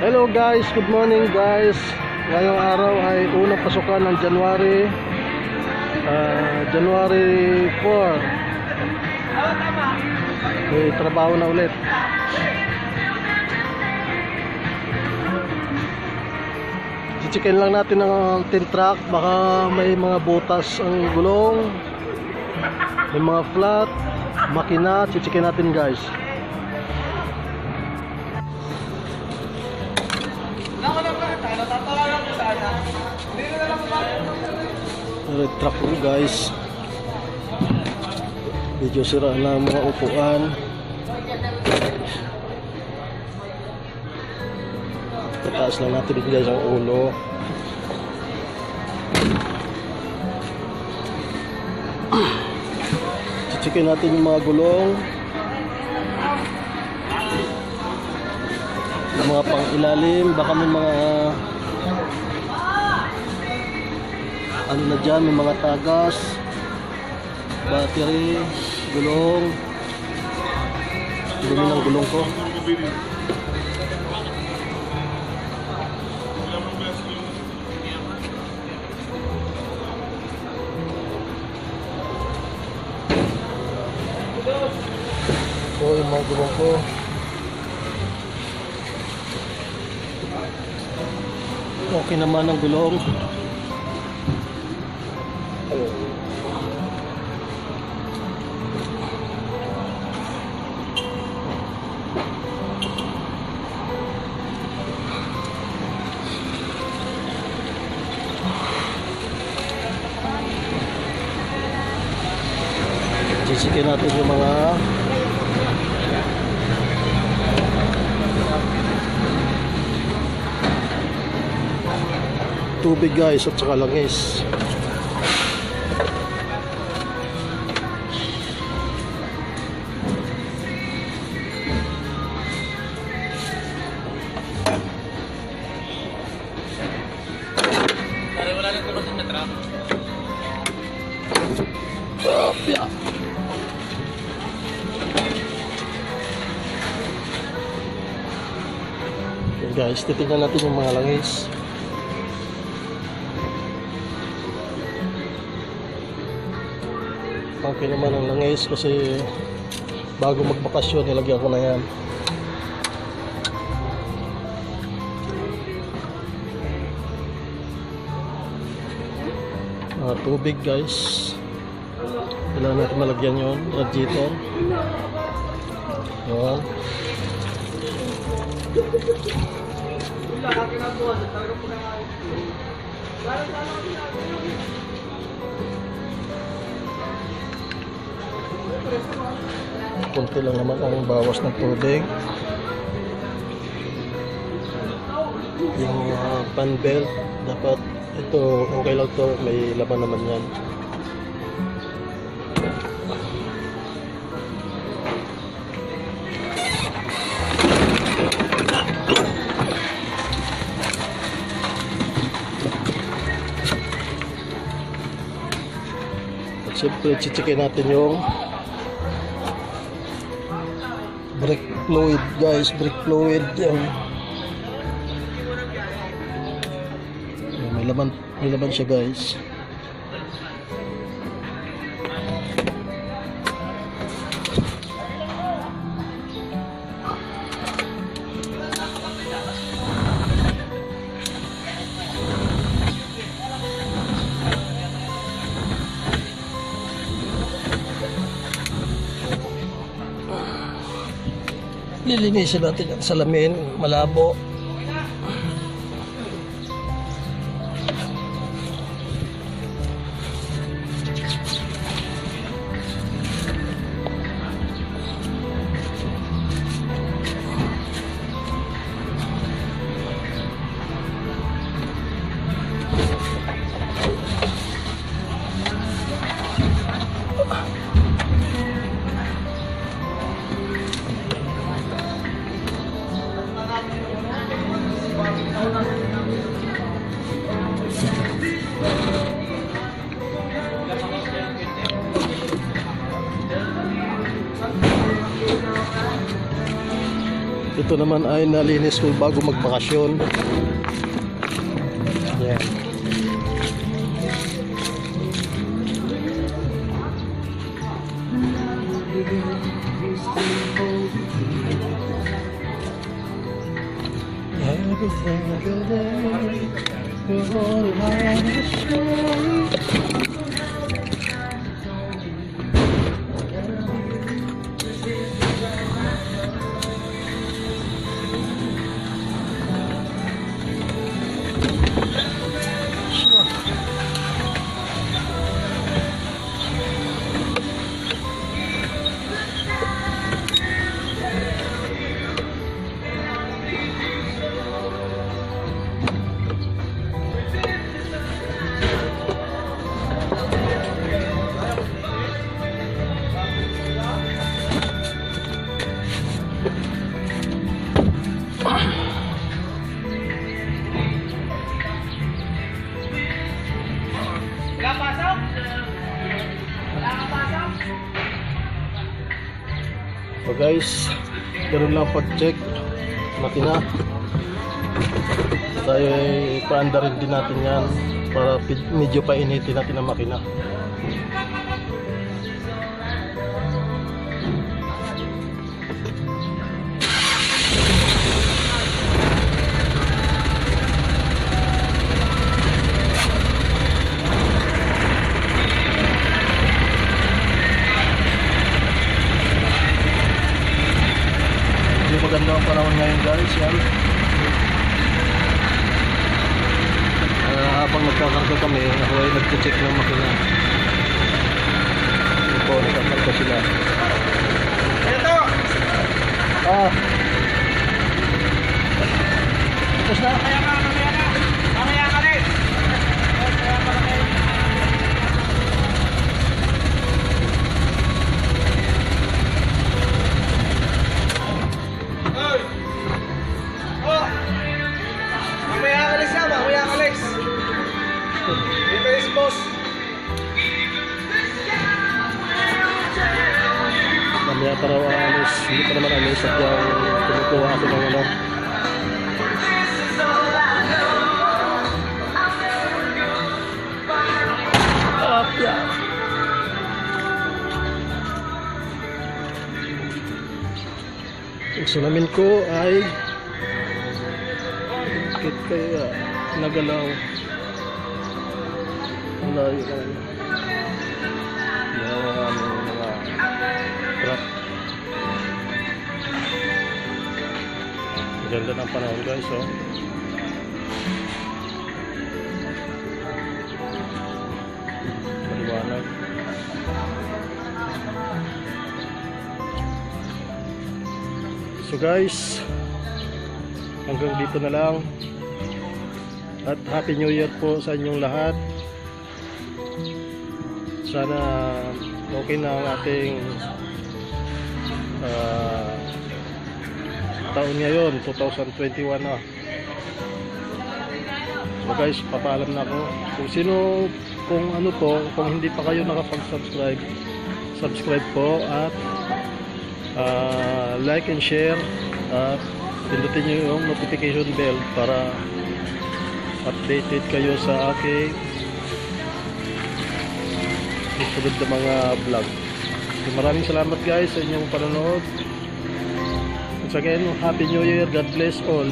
Hello guys, good morning guys. Ngayong araw ay unang pasukan ng January 4. May trabaho na ulit. Chichikin lang natin ang tin truck. Baka may mga butas ang gulong, may mga flat, makina. Chichikin natin guys. Red truck ko guys, medyo sira na mga upuan. Tataas lang natin guys ang ulo. Chichikin natin yung mga gulong, yung mga pang ilalim. Baka may mga ano na dyan, may mga tagas, battery, gulong. Dumi ng gulong ko. Ito yung mga gulong ko. Okay naman ang gulong. Sisikin natin yung mga tubig guys at saka langis. Guys, titignan natin yung mga langis. Okay naman ang langis kasi bago magbakasyon nilagyan ko na yan. Tubig guys, kailangan natin malagyan yun. Radiator yun. Kunti lang naman ang bawas ng tubig. Yung fan belt dapat ito okay lang to, may laman naman yan. Siyempre, chichikin natin yung brake fluid guys, brake fluid. May laman siya guys. Lilinisin natin ang salamin, malabo. Ito naman ay nalinis ko bago magbakasyon. Yan. Everything I go there, you're all around the street. So guys, ganun lang pag-check makina. Tayo ay paanda rin din natin yan para medyo painitin natin ang makina. Maganda ang panahon ngayon guys, yan. Habang nagkakarga kami, ako ay nagche-check ng makina. Ito, nagkakarga sila. Ito! Tapos na? Mamaya ka rin! Boss. Mamaya para alis, hindi pa naman alis at yung tumutuwa ako ng ano. Yeah. Ang salamin ko ay bakit kaya nagalaw? Layo ka na. Yan ang aming mga truck. Ganda ng panahon guys, oh. Maliwanag. So guys, hanggang dito na lang. At Happy New Year po sa inyong lahat. Sana okay na ang ating taon ngayon, 2021 na. So guys, papaalam na ako. Kung ano po, kung hindi pa kayo nakapag-subscribe, subscribe po at like and share at pindutin nyo yung notification bell para updated kayo sa aking susunod na mga vlog. So, maraming salamat guys sa inyong panonood. Once again, Happy New Year. God bless all.